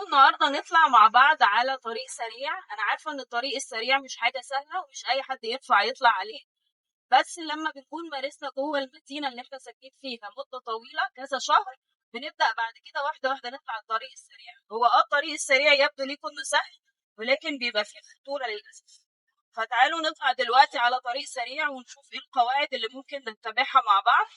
النهارده نطلع مع بعض على طريق سريع. انا عارفه ان الطريق السريع مش حاجه سهله ومش اي حد ينفع يطلع عليه، بس لما بنكون مارسنا جوه المدينه اللي احنا ساكنين فيها مده طويله كذا شهر، بنبدا بعد كده واحده واحده نطلع الطريق السريع. هو الطريق السريع يبدو ليه كله سهل، ولكن بيبقى فيه خطوره للاسف. فتعالوا نطلع دلوقتي على طريق سريع ونشوف ايه القواعد اللي ممكن نتبعها مع بعض.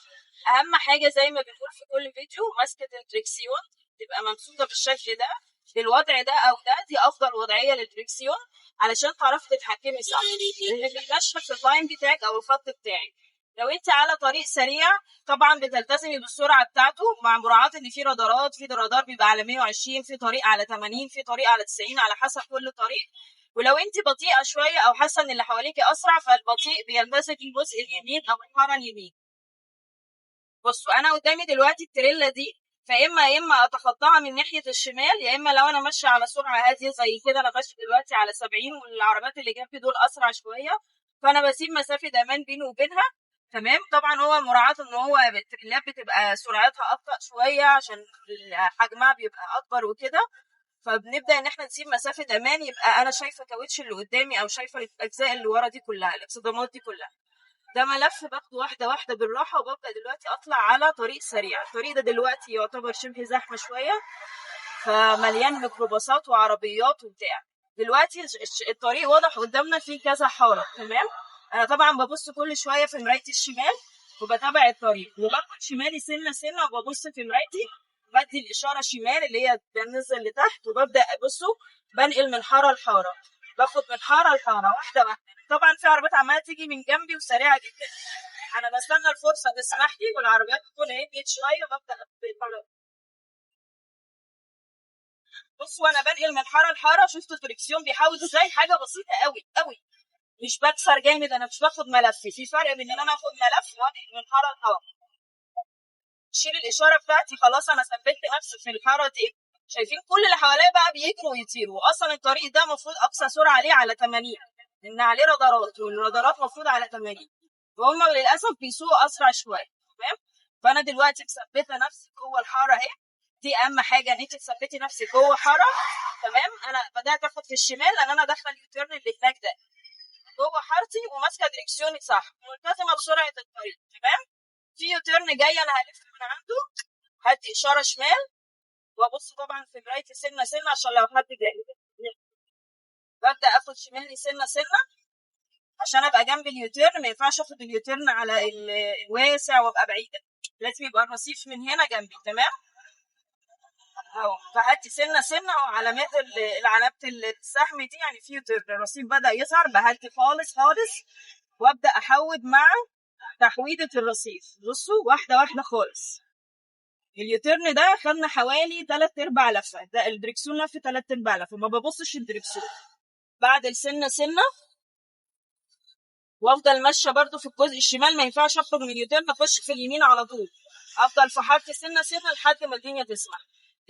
اهم حاجه زي ما بنقول في كل فيديو، ماسكه الدريكسيون تبقى ممسوكه بالشكل ده، بالوضع ده او ده، دي افضل وضعيه للدريكسيون علشان تعرفي تتحكمي صح، اللي بيمشي في اللاين بتاعك او الخط بتاعك. لو انت على طريق سريع طبعا بتلتزمي بالسرعه بتاعته، مع مراعاه ان في رادارات، في رادار بيبقى على 120، في طريق على 80، في طريق على 90، على حسب كل طريق. ولو انت بطيئه شويه او حاسه ان اللي حواليكي اسرع، فالبطيء بيلتزم الجزء اليمين او الحاره اليمين. بصوا انا قدامي دلوقتي التريلا دي، فاما اتخطاها من ناحيه الشمال، يا اما لو انا ماشيه على سرعه هاديه زي كده، انا ماشيه دلوقتي على 70 والعربيات اللي جنبي دول اسرع شويه، فانا بسيب مسافه امان بيني وبينها. تمام. طبعا هو مراعاه ان هو التريلات بتبقى سرعتها ابطا شويه عشان حجمها بيبقى اكبر وكده، فبنبدا ان احنا نسيب مسافه امان، يبقى انا شايفه كاوتش اللي قدامي او شايفه الاجزاء اللي ورا دي كلها، الاكسدامات دي كلها. ده ملف باخده واحدة واحدة بالراحة، وببدأ دلوقتي أطلع على طريق سريع. الطريق ده دلوقتي يعتبر شبه زحمة شوية، فمليان ميكروباصات وعربيات وبتاع. دلوقتي الطريق واضح قدامنا فيه كذا حارة. تمام. أنا طبعا ببص كل شوية في مراية الشمال وبتابع الطريق، وباخد شمالي سنة سنة وببص في مرايتي، بدي الإشارة شمال اللي هي بنزل لتحت، وببدأ أبصه بنقل من حارة لحارة، باخد من حارة لحارة واحدة واحدة. طبعا في عربيات عمالة تيجي من جنبي وسريعة جدا، انا بستنى الفرصه تسمح لي والعربيات تكون هديت شويه، ببدا بالطريق. بص، وانا بنقل من حاره لحاره شفت الدركسيون بيحاول ازاي، حاجه بسيطه قوي قوي، مش بكسر جامد، انا مش باخد ملف. في فرق بين ان انا اخد ملف وانقل من حاره لحاره. شيل الاشاره بتاعتي، خلاص انا ثبت نفسي في الحاره دي. شايفين كل اللي حواليا بقى بيجروا ويطيروا، اصلا الطريق ده المفروض اقصى سرعه عليه على 80، لان عليه رادارات والرادارات المفروض على 80، وهم للاسف بيسوقوا اسرع شويه. تمام. فانا دلوقتي مثبته نفسي جوه الحاره اهي، دي اهم حاجه ان انت تثبتي نفسك جوه حاره. تمام. انا بدات اخد في الشمال لان انا داخله اليوتيرن اللي هناك ده جوه حارتي، وماسكه دريكسيوني صح، ملتزمه بسرعه الطريق. تمام. في يوتيرن جاي انا هلف من عنده، هدي اشاره شمال وابص طبعا في مرايتي سنه سنه عشان لو حد جاي. ببدا اخد شمالي سنه سنه عشان ابقى جنب اليوتيرن، ما ينفعش اخد اليوتيرن على الواسع وابقى بعيده، لازم يبقى الرصيف من هنا جنبي. تمام. اهو فهدي سنه سنه، وعلامات علامه السهم دي يعني في يوتيرن، الرصيف بدا يظهر، بهدي خالص خالص وابدا احود مع تحويده الرصيف. بصوا واحده واحده خالص. اليوتيرن ده خدنا حوالي 3/4 لفه، ده الدريكسيون لف 3/4 لفه، ما ببصش الدريكسيون. بعد السنه سنه وافضل ماشيه برضو في الجزء الشمال، ما ينفعش اخرج من اليوتيرن اخش في اليمين على طول، افضل في حارتي سنه سنه لحد ما الدنيا تسمح.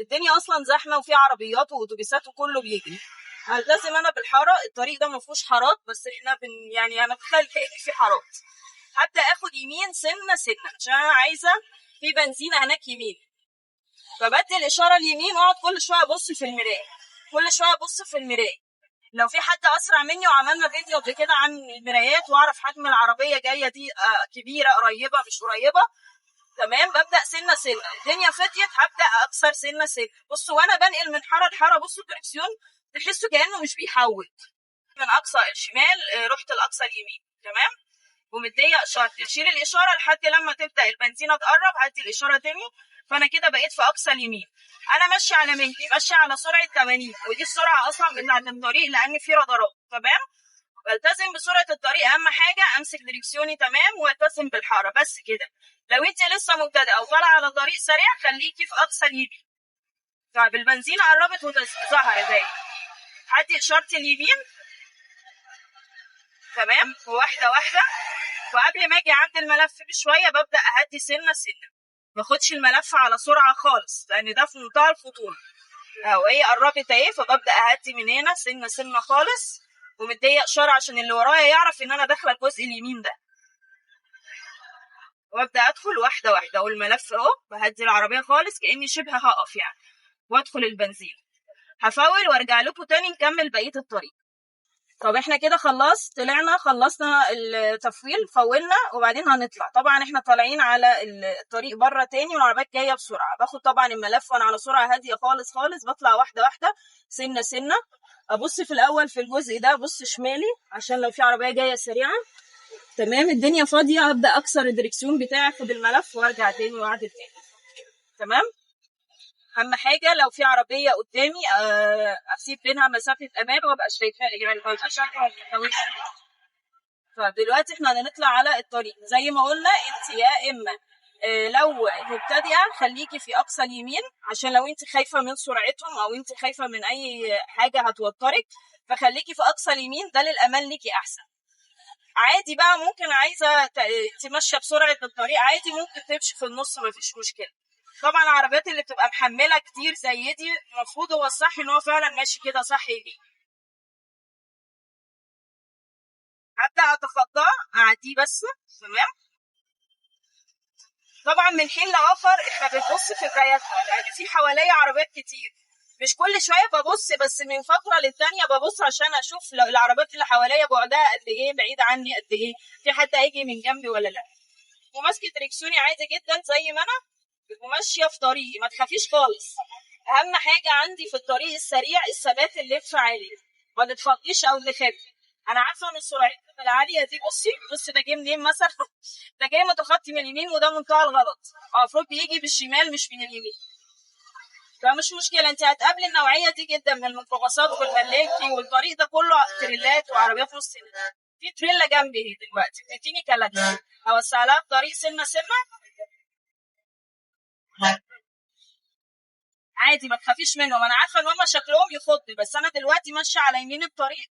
الدنيا اصلا زحمه وفي عربيات واتوبيسات وكله بيجري، هلتزم انا بالحاره. الطريق ده ما فيهوش حارات، بس احنا يعني انا بتخيل في حارات. هبدا اخد يمين سنه سنه عشان انا عايزه في بنزينه هناك يمين، فبدي الاشاره اليمين واقعد كل شويه ابص في المرايه، كل شويه ابص في المرايه. لو في حد اسرع مني، وعملنا فيديو قبل كده عن المرايات واعرف حجم العربيه جايه دي كبيره قريبه مش قريبه. تمام. ببدا سنه سنه، الدنيا فضيت هبدا اكسر سنه سنه. بصوا وانا بنقل من حاره لحاره، بصوا الدركسيون تحسوا كانه مش بيحول، من اقصى الشمال رحت الاقصى اليمين. تمام. ومديه اشاره، تشيل الاشاره لحد لما تبدا البنزينه تقرب، هدي الاشاره تاني، فانا كده بقيت في اقصى اليمين. انا ماشيه على مهلي، ماشيه على سرعه 80، ودي السرعه اصلا بتاعت الطريق لان في رادارات. تمام. بلتزم بسرعه الطريق، اهم حاجه امسك دريكسيوني تمام والتزم بالحاره، بس كده. لو انت لسه مبتدئه او طالعه على طريق سريع، خليكي في اقصى اليمين. طيب البنزينه قربت وظهرت اهي، هدي اشاره اليمين. تمام. واحده واحده، وقبل ما اجي عند الملف بشويه ببدا اهدي سنه سنه، ما اخدش الملف على سرعه خالص لان ده في منتهى الخطوره. اهو هي قربت اهي، فببدا اهدي من هنا سنه سنه خالص، ومديه اشاره عشان اللي ورايا يعرف ان انا داخله الجزء اليمين ده، وابدا ادخل واحده واحده. والملف اهو بهدي العربيه خالص كاني شبه هقف يعني، وادخل البنزين. هفول وارجع لكم تاني نكمل بقيه الطريق. طب احنا كده خلصنا التفويل، فولنا وبعدين هنطلع. طبعا احنا طالعين على الطريق بره تاني والعربيات جايه بسرعه، باخد طبعا الملف وانا على سرعه هاديه خالص خالص، بطلع واحده واحده سنه سنه. ابص في الاول في الجزء ده، ابص شمالي عشان لو في عربيه جايه سريعه. تمام، الدنيا فاضيه، ابدا اكسر الدركسيون بتاعي، اخد الملف وارجع تاني واعدل تاني. تمام. اهم حاجه لو في عربيه قدامي اسيب بينها مسافه امان وابقى شايفاها، يعني ما يبقاش فدلوقتي احنا هنطلع على الطريق زي ما قلنا. انت يا اما لو مبتدئه خليكي في اقصى اليمين، عشان لو انت خايفه من سرعتهم او انت خايفه من اي حاجه هتوترك، فخليكي في اقصى اليمين، ده للامان ليكي احسن. عادي بقى ممكن عايزه تمشي بسرعه الطريق عادي، ممكن تمشي في النص مفيش مشكله. طبعا العربيات اللي بتبقى محمله كتير زي دي المفروض هو الصح ان هو فعلا ماشي كده صح يجي. هبدا اتخطاه اعديه بس. تمام. طبعا من حين لاخر احنا بنبص في مراياتنا، لان في حواليا عربيات كتير، مش كل شويه ببص، بس من فتره للتانيه ببص عشان اشوف لو العربيات اللي حواليا بعدها قد ايه، بعيد عني قد ايه، في حد هيجي من جنبي ولا لا. وماسكه دريكسيوني عادي جدا زي ما انا وماشيه في طريقي، ما تخافيش خالص. اهم حاجه عندي في الطريق السريع الثبات اللف عالي، ما تتفضيش او تخافي. انا عارفه ان السرعه العاليه دي، بصي ده جه منين مثلا ده جاي متخطي من اليمين، وده منتهى الغلط، المفروض بيجي بالشمال مش من اليمين. فمش مشكله، انت هتقابلي النوعيه دي جدا من الميكروباصات والملاكي، والطريق ده كله تريلات وعربيات نص. في تريلا جنبي دلوقتي بتديني كلاكس، اوسع لها الطريق سنه سنه عادي، ما تخافيش منهم. انا عارفه ان هم شكلهم يخض، بس انا دلوقتي ماشيه على يمين الطريق،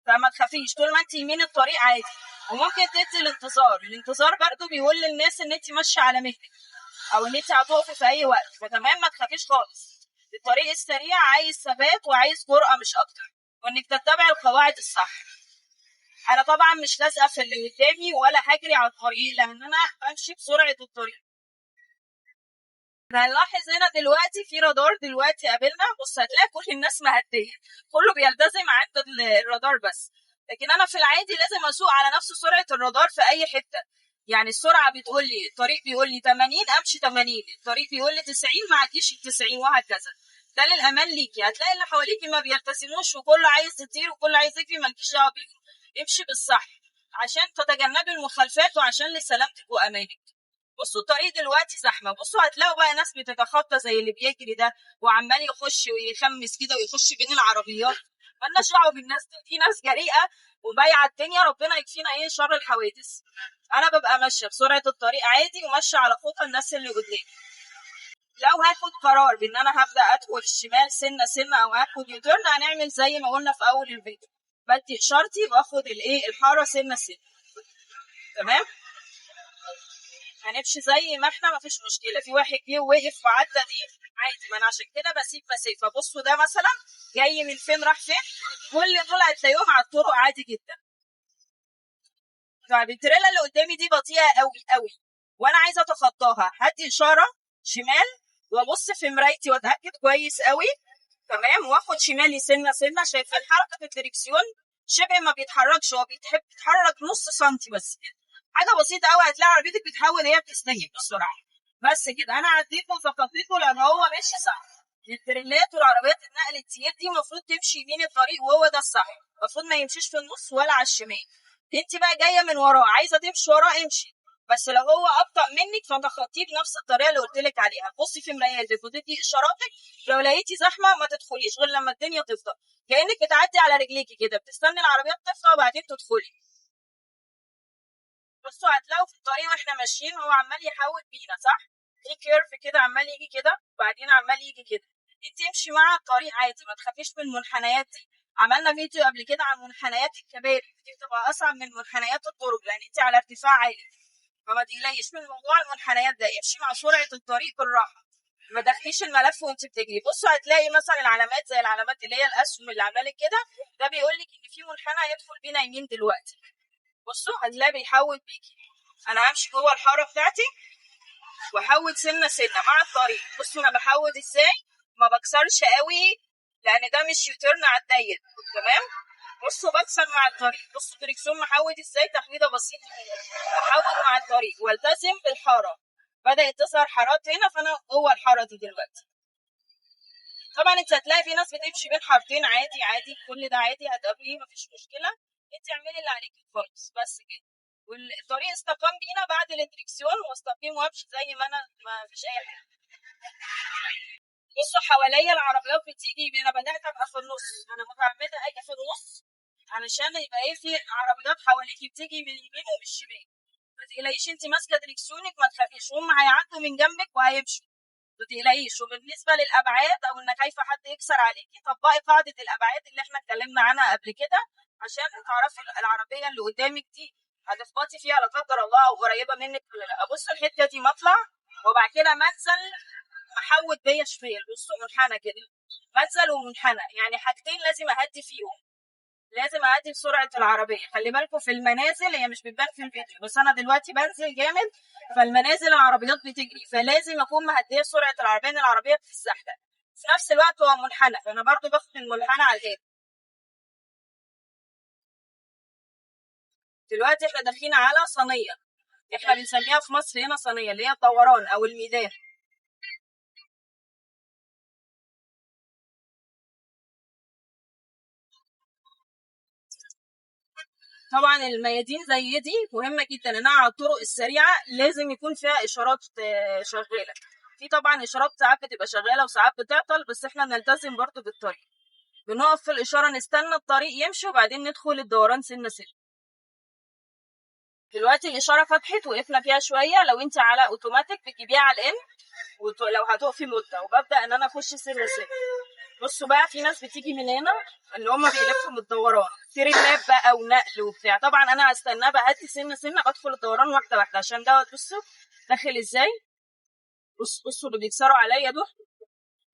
فما تخافيش طول ما انت يمين الطريق عادي. وممكن تدي الانتظار برضو بيقول للناس ان انت ماشيه على مهلك، او ان انت هتقفي في اي وقت، فتمام ما تخافيش خالص. الطريق السريع عايز ثبات وعايز جرأة مش اكتر، وانك تتبع القواعد الصح. انا طبعا مش لازقه في اللي قدامي ولا هجري على الطريق، لان انا بمشي بسرعه الطريق. هنلاحظ هنا دلوقتي في رادار دلوقتي قابلنا، بص هتلاقي كل الناس مهديه، كله بيلتزم عند الرادار بس. لكن انا في العادي لازم اسوق على نفس سرعه الرادار في اي حته. يعني السرعه بتقول لي، الطريق بيقول لي 80 امشي 80، الطريق بيقول لي 90 ما عديش ال 90، وهكذا. ده للامان ليكي. هتلاقي اللي حواليكي ما بيلتزموش وكله عايز يطير وكله عايز يجري، مالكيش دعوه بيهم، امشي بالصح عشان تتجنبي المخالفات وعشان لسلامتك وامانك. بصوا الطريق دلوقتي زحمه، بصوا هتلاقوا بقى ناس بتتخطى زي اللي بيجري ده، وعمال يخش ويخمس كده ويخش بين العربيات. مالناش دعوه بالناس دي ناس جريئه وبايعه الدنيا، ربنا يكفينا ايه شر الحوادث. انا ببقى ماشيه بسرعه الطريق عادي وماشيه على خطى الناس اللي قدامي. لو هاخد قرار بان انا هبدا ادخل الشمال سنه سنه او هاخد يوتيرن، هنعمل زي ما قلنا في اول الفيديو، بدي اشارتي واخد الحاره سنه سنه. تمام. هنمشي زي ما احنا، مفيش مشكله. في واحد جه ووقف وعدى دي عادي، ما انا عشان كده بسيب مسافه. بصوا ده مثلا جاي من فين راح فين، كل دول هتلاقيهم على الطرق عادي جدا. طيب التريلا اللي قدامي دي بطيئه قوي قوي، وانا عايزه اتخطاها، هدي اشاره شمال وابص في مرايتي واتاكد كويس قوي. تمام. واخد شمالي سنه سنه. شايفين حركه الدريكسيون شبه ما بيتحركش، هو بيتحرك نص سنتي بس كده، حاجه بسيطه قوي. هتلاقي عربيتك بتحاول هي بتستجيب بسرعه، بس كده انا عديته فخطيته لان هو ماشي صح. التريلات والعربيات النقل التقيل دي المفروض تمشي يمين الطريق، وهو ده الصح، المفروض ما يمشيش في النص ولا على الشمال. انت بقى جايه من وراه عايزه تمشي وراه امشي، بس لو هو ابطا منك فتخطيه بنفس الطريقه اللي قلت لك عليها. بصي في مرايتك وتدي اشاراتك، لو لقيتي زحمه ما تدخليش غير لما الدنيا تفضى، كانك بتعدي على رجليكي كده، بتستني العربيات تفضى وبعدين تدخلي. بصوا هتلاقوا في الطريق واحنا ماشيين هو عمال يحاول بينا صح، في كيرف كده عمال يجي كده وبعدين عمال يجي كده. انت امشي مع الطريق عادي، ما تخافيش من المنحنيات دي. عملنا فيديو قبل كده عن منحنيات الكباري، دي بتبقى اصعب من منحنيات الطرق لان انت على ارتفاع عالي، فما تقلقيش من موضوع المنحنيات ده، امشي مع سرعه الطريق بالراحه، ما تدخليش الملف وانت بتجري. بصوا هتلاقي مثلا العلامات زي العلامات اللي هي الاسهم اللي عامله لك كده، ده بيقول لك ان في منحنى هيدخل بينا يمين دلوقتي. بصوا هتلاقي بيحول بيكي. انا همشي جوه الحاره بتاعتي واحول سنه سنه مع الطريق. بصوا انا بحول ازاي، ما بكسرش قوي لان ده مش يوتيرن على الضيق. تمام. بصوا بكسر مع الطريق، بصوا الدركسيون محود ازاي، تحويده بسيطه. احود مع الطريق والتزم بالحاره. بدات تظهر حارات هنا، فانا جوه الحاره دي دلوقتي. طبعا انت هتلاقي في ناس بتمشي بين حارتين عادي عادي، كل ده عادي هتقابليه مفيش مشكله. انت اعملي اللي عليكي خالص بس كده. والطريق استقام بينا بعد الدركسيون، واستقيم وامشي زي ما انا، ما فيش اي حاجه. بصوا حواليا العربيات بتيجي، انا بدات ابقى في النص، انا متعمده اجي في النص علشان يبقى ايه، في عربيات حواليكي بتيجي من اليمين ومن الشمال. ما تقلقيش، انت ماسكه دريكسيونك ما تخافيش، هم هيعدوا من جنبك وهيمشوا. ما تقلقيش. وبالنسبه للابعاد او انك خايفه حد يكسر عليكي، طبقي قاعده الابعاد اللي احنا اتكلمنا عنها قبل كده، عشان تعرفي العربيه اللي قدامك دي هتخبطي فيها لا قدر الله او قريبه منك ولا لا. ابص الحته دي مطلع، وبعد كده منزل محود بيا شمال. بصوا منحنى كده، منزل ومنحنى، يعني حاجتين لازم اهدي فيهم. لازم اهدي بسرعه العربيه. خلي بالكم في المنازل، هي مش بتبان في الفيديو بس انا دلوقتي بنزل جامد، فالمنازل العربيات بتجري، فلازم اكون مهديه سرعه العربيه، ان العربيه بتستحمل. في نفس الوقت هو منحنى، فانا برضو باخد المنحنى على الهادي. دلوقتي احنا داخلين على صينيه، احنا بنسميها في مصر هنا صينيه، اللي هي الدوران او الميدان. طبعا الميادين زي دي مهمه جدا، انها على الطرق السريعه لازم يكون فيها اشارات شغاله. في طبعا اشارات ساعات بتبقى شغاله وساعات بتعطل، بس احنا نلتزم برضو بالطريق. بنقف في الاشاره نستنى الطريق يمشي وبعدين ندخل الدوران سنه سنه. دلوقتي الاشاره فتحت، وقفنا فيها شويه. لو انت على اوتوماتيك بتجيبيها على الان، ولو هتقفي مده، وببدا ان انا اخش سنه سنه. بصوا بقى، في ناس بتيجي من هنا اللي هم بيلفوا من الدوران، تريلاب بقى ونقل وبتاع. طبعا انا هستناه بهدي سنه سنه، بدخل الدوران واحده واحده عشان دوت. بصوا داخل ازاي، بصوا اللي بيكسروا عليا دول.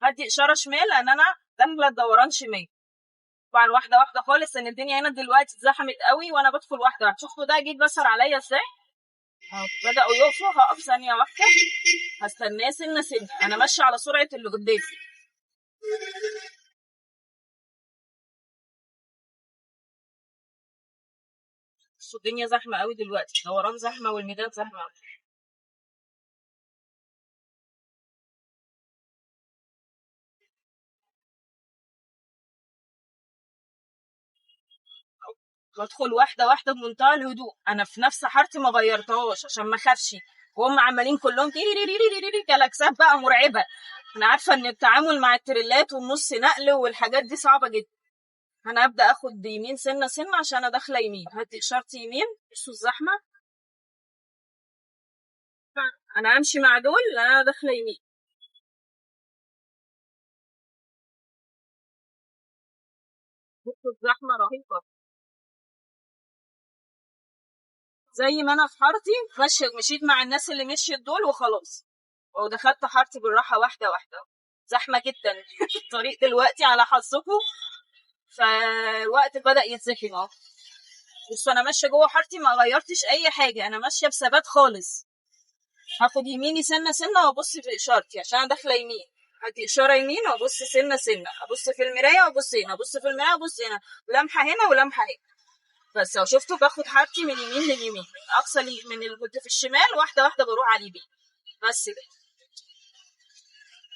هدي اشاره شمال لان انا داخله الدوران شمال. طبعا واحده واحده خالص، ان الدنيا هنا دلوقتي اتزحمت قوي وانا بدخل واحده واحده. شفتوا ده جيت بسر عليا ازاي، بداوا يقفوا. هقف ثانيه واحده، هستناه سنه سنه، انا ماشيه على سرعه اللي قدامي. بصوا الدنيا زحمه قوي دلوقتي، دوران زحمه والميدان زحمه قوي. بدخل واحده واحده بمنتهى الهدوء، انا في نفس حارتي ما غيرتهاش عشان ما اخافش. وهم عمالين كلهم تيري كلاكسات بقى مرعبه. انا عارفه ان التعامل مع التريلات والنص نقل والحاجات دي صعبه جدا. انا ابدا اخد يمين سنه سنه عشان انا داخله يمين. هدي اشاره يمين، بصوا الزحمه. انا امشي مع دول لان انا داخله يمين. بصوا الزحمه رهيبه. زي ما انا في حارتي مشيت مع الناس اللي مشيت دول وخلاص، ودخلت حارتي بالراحه واحده واحده. زحمه جدا الطريق دلوقتي على حظكم، فالوقت بدأ يتزحم اهو. بص انا ماشيه جوه حارتي، ما غيرتش اي حاجه، انا ماشيه بثبات خالص. هاخد يميني سنه سنه وابص في اشارتي عشان انا داخله يمين. هدي اشاره يمين وابص سنه سنه، ابص في المرايه وابص هنا، ابص في المرايه وابص هنا، ولمحه هنا ولمحه هنا. بس لو شفتوا باخد حارتي من يمين لليمين، من اقصى من اللي كنت في الشمال واحده واحده بروح على اليمين. بس كده.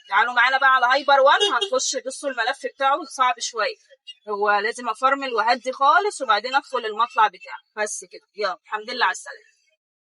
تعالوا معانا بقى على هايبر 1. هنخش. بصوا الملف بتاعه صعب شويه، هو لازم افرمل وهدي خالص وبعدين ادخل المطلع بتاعه. بس كده، يلا الحمد لله على السلامه.